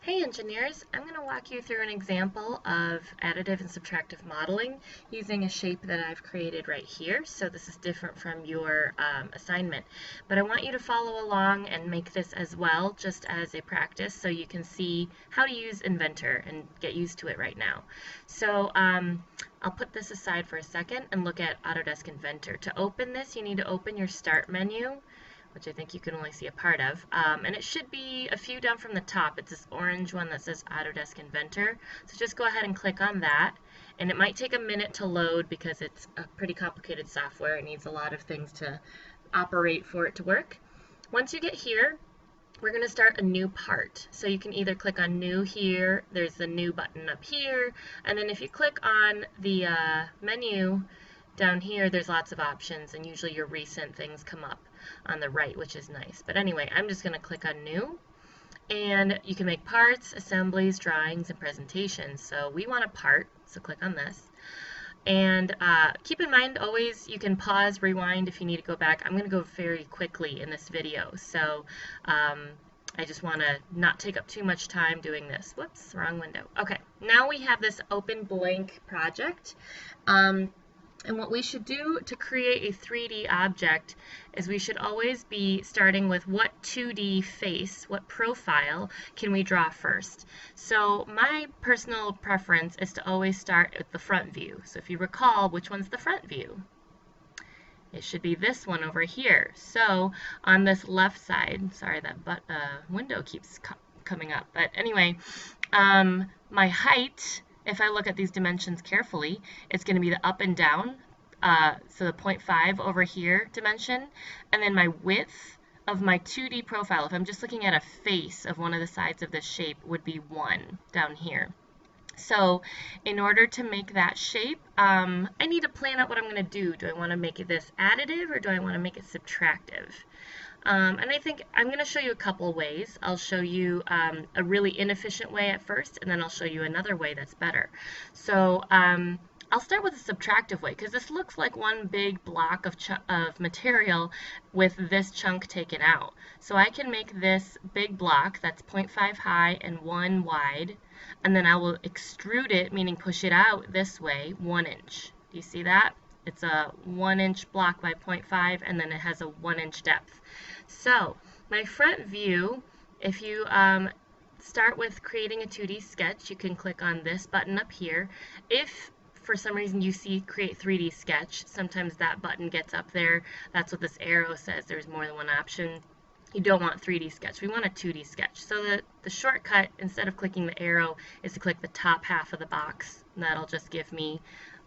Hey engineers, I'm going to walk you through an example of additive and subtractive modeling using a shape that I've created right here. So this is different from your assignment. But I want you to follow along and make this as well, just as a practice, so you can see how to use Inventor and get used to it right now. So I'll put this aside for a second and look at Autodesk Inventor. To open this, you need to open your Start menu, which I think you can only see a part of. And it should be a few down from the top. It's this orange one that says Autodesk Inventor. So just go ahead and click on that. And it might take a minute to load because it's a pretty complicated software. It needs a lot of things to operate for it to work. Once you get here, we're going to start a new part. So you can either click on New here, there's the New button up here, and then if you click on the menu down here, there's lots of options, and usually your recent things come up on the right, which is nice. But anyway, I'm just going to click on New, and you can make parts, assemblies, drawings, and presentations. So we want a part, so click on this. And keep in mind, always you can pause, rewind if you need to go back. I'm going to go very quickly in this video, so I just want to not take up too much time doing this. Whoops, wrong window. Okay, now we have this open blank project. And what we should do to create a 3D object is we should always be starting with what 2D face, what profile can we draw first. So my personal preference is to always start with the front view. So if you recall, which one's the front view? It should be this one over here. So on this left side, sorry that window keeps coming up, but anyway, my height, if I look at these dimensions carefully, it's going to be the up and down, so the 0.5 over here dimension, and then my width of my 2D profile, if I'm just looking at a face of one of the sides of this shape, would be 1 down here. So in order to make that shape, I need to plan out what I'm going to do. Do I want to make this additive or do I want to make it subtractive? And I think I'm going to show you a couple ways. I'll show you a really inefficient way at first, and then I'll show you another way that's better. So I'll start with a subtractive way, because this looks like one big block of material with this chunk taken out. So I can make this big block that's 0.5 high and 1 wide, and then I will extrude it, meaning push it out this way, 1 inch. Do you see that? It's a 1 inch block by 0.5, and then it has a 1 inch depth. So my front view, if you start with creating a 2D sketch, you can click on this button up here. If for some reason you see create 3D sketch, sometimes that button gets up there. That's what this arrow says. There's more than one option. You don't want 3D sketch. We want a 2D sketch. So the shortcut, instead of clicking the arrow, is to click the top half of the box. And that'll just give me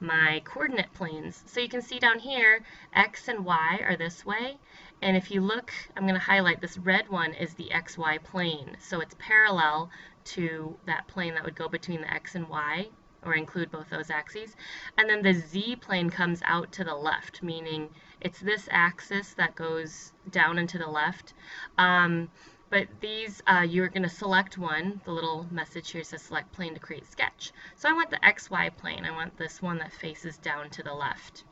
my coordinate planes. So you can see down here, X and Y are this way. And if you look, I'm going to highlight this red one is the XY plane. So it's parallel to that plane that would go between the X and Y, or include both those axes. And then the Z plane comes out to the left, meaning it's this axis that goes down and to the left. But these, you're going to select one. The little message here says select plane to create sketch. So I want the XY plane. I want this one that faces down to the left.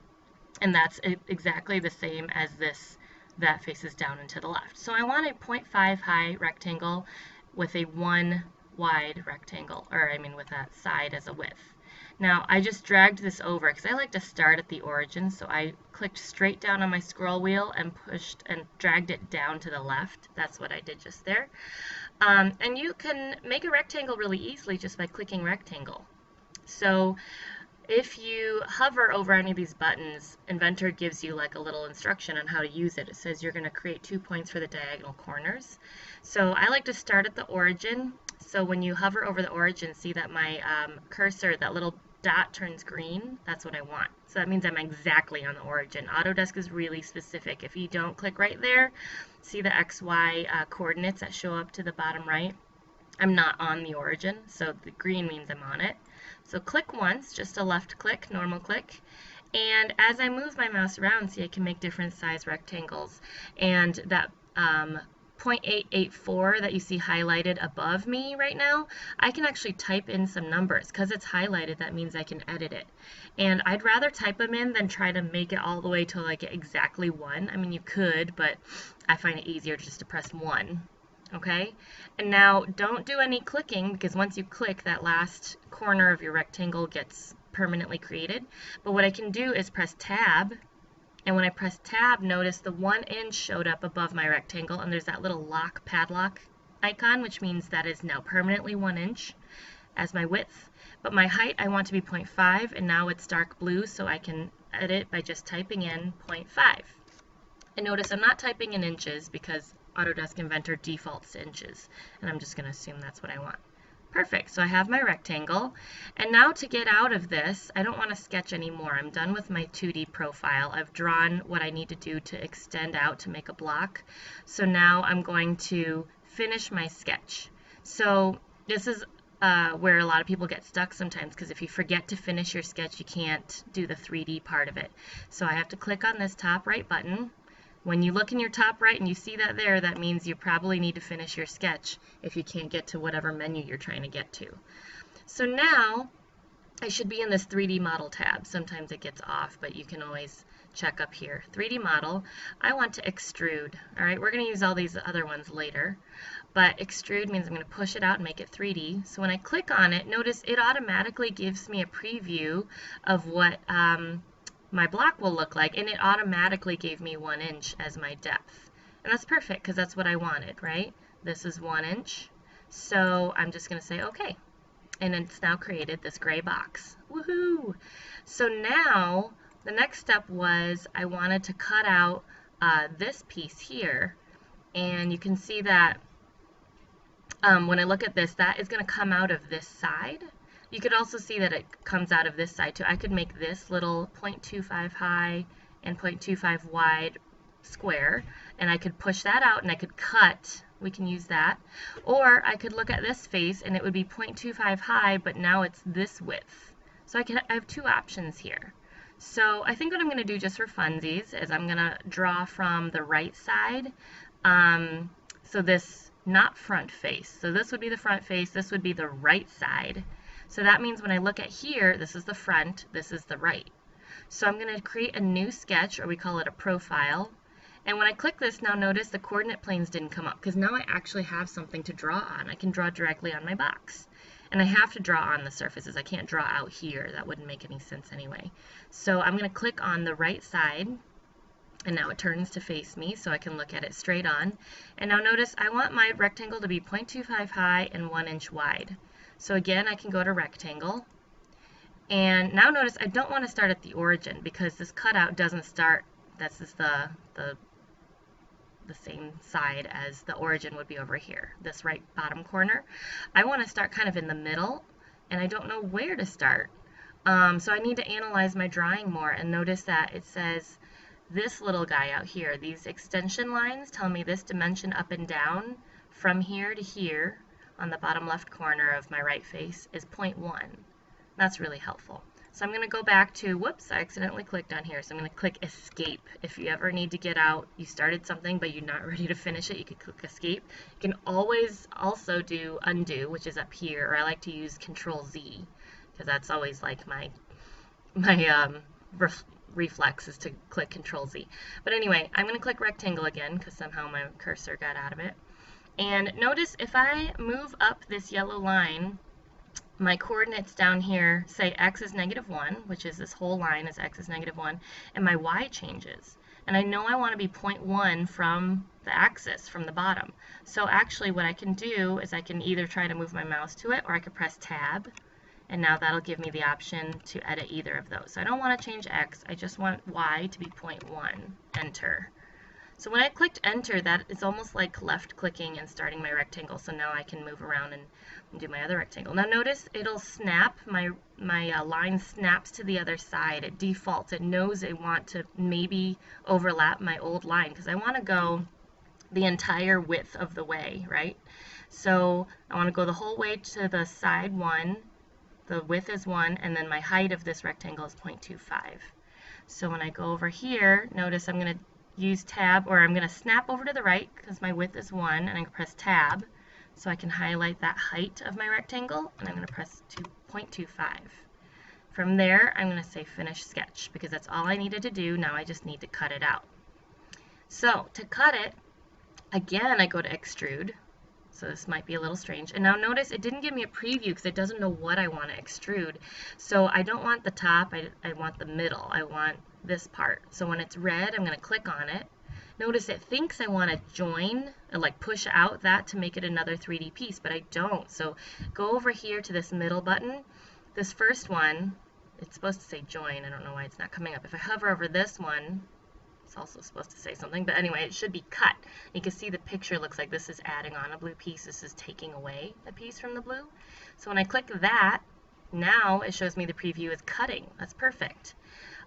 And that's exactly the same as this that faces down and to the left. So I want a 0.5 high rectangle with a 1 wide rectangle, or I mean with that side as a width. Now I just dragged this over because I like to start at the origin, so I clicked straight down on my scroll wheel and pushed and dragged it down to the left. That's what I did just there. And you can make a rectangle really easily just by clicking rectangle. So if you hover over any of these buttons, Inventor gives you like a little instruction on how to use it. It says you're going to create 2 points for the diagonal corners. So I like to start at the origin. So when you hover over the origin, see that my cursor, that little dot turns green? That's what I want. So that means I'm exactly on the origin. Autodesk is really specific. If you don't click right there, see the XY coordinates that show up to the bottom right? I'm not on the origin, so the green means I'm on it. So click once, just a left click, normal click. And as I move my mouse around, see I can make different size rectangles. And that 0.884 that you see highlighted above me right now, I can actually type in some numbers. Because it's highlighted, that means I can edit it. And I'd rather type them in than try to make it all the way to like exactly 1. I mean, you could, but I find it easier just to press 1. Okay, and now don't do any clicking, because once you click, that last corner of your rectangle gets permanently created. But what I can do is press tab, and when I press tab, notice the 1 inch showed up above my rectangle, and there's that little lock padlock icon, which means that is now permanently 1 inch as my width. But my height I want to be 0.5, and now it's dark blue, so I can edit by just typing in 0.5. And notice I'm not typing in inches because Autodesk Inventor defaults to inches, and I'm just going to assume that's what I want. Perfect, so I have my rectangle, and now to get out of this, I don't want to sketch anymore. I'm done with my 2D profile. I've drawn what I need to do to extend out to make a block. So now I'm going to finish my sketch. So this is where a lot of people get stuck sometimes, because if you forget to finish your sketch, you can't do the 3D part of it. So I have to click on this top right button. When you look in your top right and you see that there, that means you probably need to finish your sketch if you can't get to whatever menu you're trying to get to. So now I should be in this 3D model tab. Sometimes it gets off, but you can always check up here. 3D model. I want to extrude. All right, we're going to use all these other ones later, but extrude means I'm going to push it out and make it 3D. So when I click on it, notice it automatically gives me a preview of what my block will look like, and it automatically gave me 1 inch as my depth. And that's perfect because that's what I wanted, right? This is 1 inch. So I'm just going to say okay. And it's now created this gray box. Woohoo! So now the next step was I wanted to cut out this piece here. And you can see that when I look at this, that is going to come out of this side. You could also see that it comes out of this side too. I could make this little 0.25 high and 0.25 wide square, and I could push that out and I could cut. We can use that. Or I could look at this face and it would be 0.25 high, but now it's this width. So I have two options here. So I think what I'm going to do just for funsies is I'm going to draw from the right side. So this, not front face. So this would be the front face, this would be the right side. So that means when I look at here, this is the front, this is the right. So I'm going to create a new sketch, or we call it a profile. And when I click this, now notice the coordinate planes didn't come up, because now I actually have something to draw on. I can draw directly on my box. And I have to draw on the surfaces. I can't draw out here. That wouldn't make any sense anyway. So I'm going to click on the right side, and now it turns to face me, so I can look at it straight on. And now notice I want my rectangle to be 0.25 high and 1 inch wide. So again, I can go to rectangle, and now notice I don't want to start at the origin because this cutout doesn't start, this is the same side as the origin would be over here, this right bottom corner. I want to start kind of in the middle, and I don't know where to start. So I need to analyze my drawing more, and notice that it says this little guy out here, these extension lines tell me this dimension up and down from here to here on the bottom left corner of my right face is 0.1. That's really helpful. So I'm going to go back to, whoops, I accidentally clicked on here, so I'm going to click escape. If you ever need to get out, you started something but you're not ready to finish it, you could click escape. You can always also do undo, which is up here, or I like to use Control Z, because that's always like my reflex is to click Control Z. But anyway, I'm going to click rectangle again because somehow my cursor got out of it. And notice if I move up this yellow line, my coordinates down here say x is -1, which is this whole line is x is -1, and my y changes. And I know I want to be 0.1 from the axis, from the bottom. So actually what I can do is I can either try to move my mouse to it, or I could press tab, and now that'll give me the option to edit either of those. So I don't want to change x, I just want y to be 0.1, enter. So when I clicked enter, that is almost like left clicking and starting my rectangle, so now I can move around and do my other rectangle. Now notice it'll snap, my line snaps to the other side. It defaults, it knows I want to maybe overlap my old line because I want to go the entire width of the way, right? So I want to go the whole way to the side 1, the width is 1, and then my height of this rectangle is 0.25. So when I go over here, notice I'm going to use tab, or I'm going to snap over to the right because my width is 1, and I can press tab so I can highlight that height of my rectangle, and I'm going to press 2.25. From there, I'm going to say finish sketch because that's all I needed to do. Now I just need to cut it out. So to cut it, again I go to extrude, So this might be a little strange. And now notice it didn't give me a preview because it doesn't know what I want to extrude. So I don't want the top, I want the middle. I want this part. So when it's red, I'm going to click on it. Notice it thinks I want to join, or like push out that to make it another 3D piece, but I don't. So go over here to this middle button. This first one, it's supposed to say join. I don't know why it's not coming up. If I hover over this one, it's also supposed to say something, but anyway, it should be cut. You can see the picture looks like this is adding on a blue piece. This is taking away a piece from the blue. So when I click that, now it shows me the preview is cutting. That's perfect.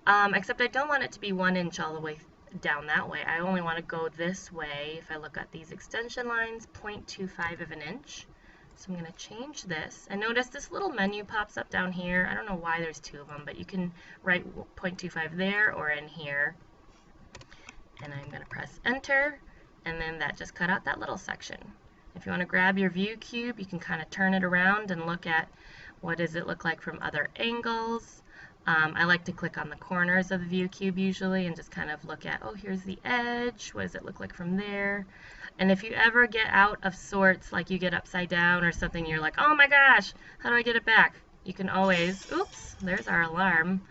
Except I don't want it to be 1 inch all the way down that way. I only want to go this way. If I look at these extension lines, 0.25 of an inch. So I'm going to change this. And notice this little menu pops up down here. I don't know why there's 2 of them, but you can write 0.25 there or in here. And I'm going to press enter, and then that just cut out that little section. If you want to grab your view cube, you can kind of turn it around and look at what does it look like from other angles. I like to click on the corners of the view cube usually and just kind of look at, oh, here's the edge, what does it look like from there? And if you ever get out of sorts, like you get upside down or something, you're like, oh my gosh, how do I get it back? You can always, oops, there's our alarm.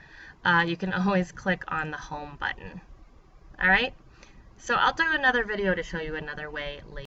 You can always click on the home button. All right, so I'll do another video to show you another way later.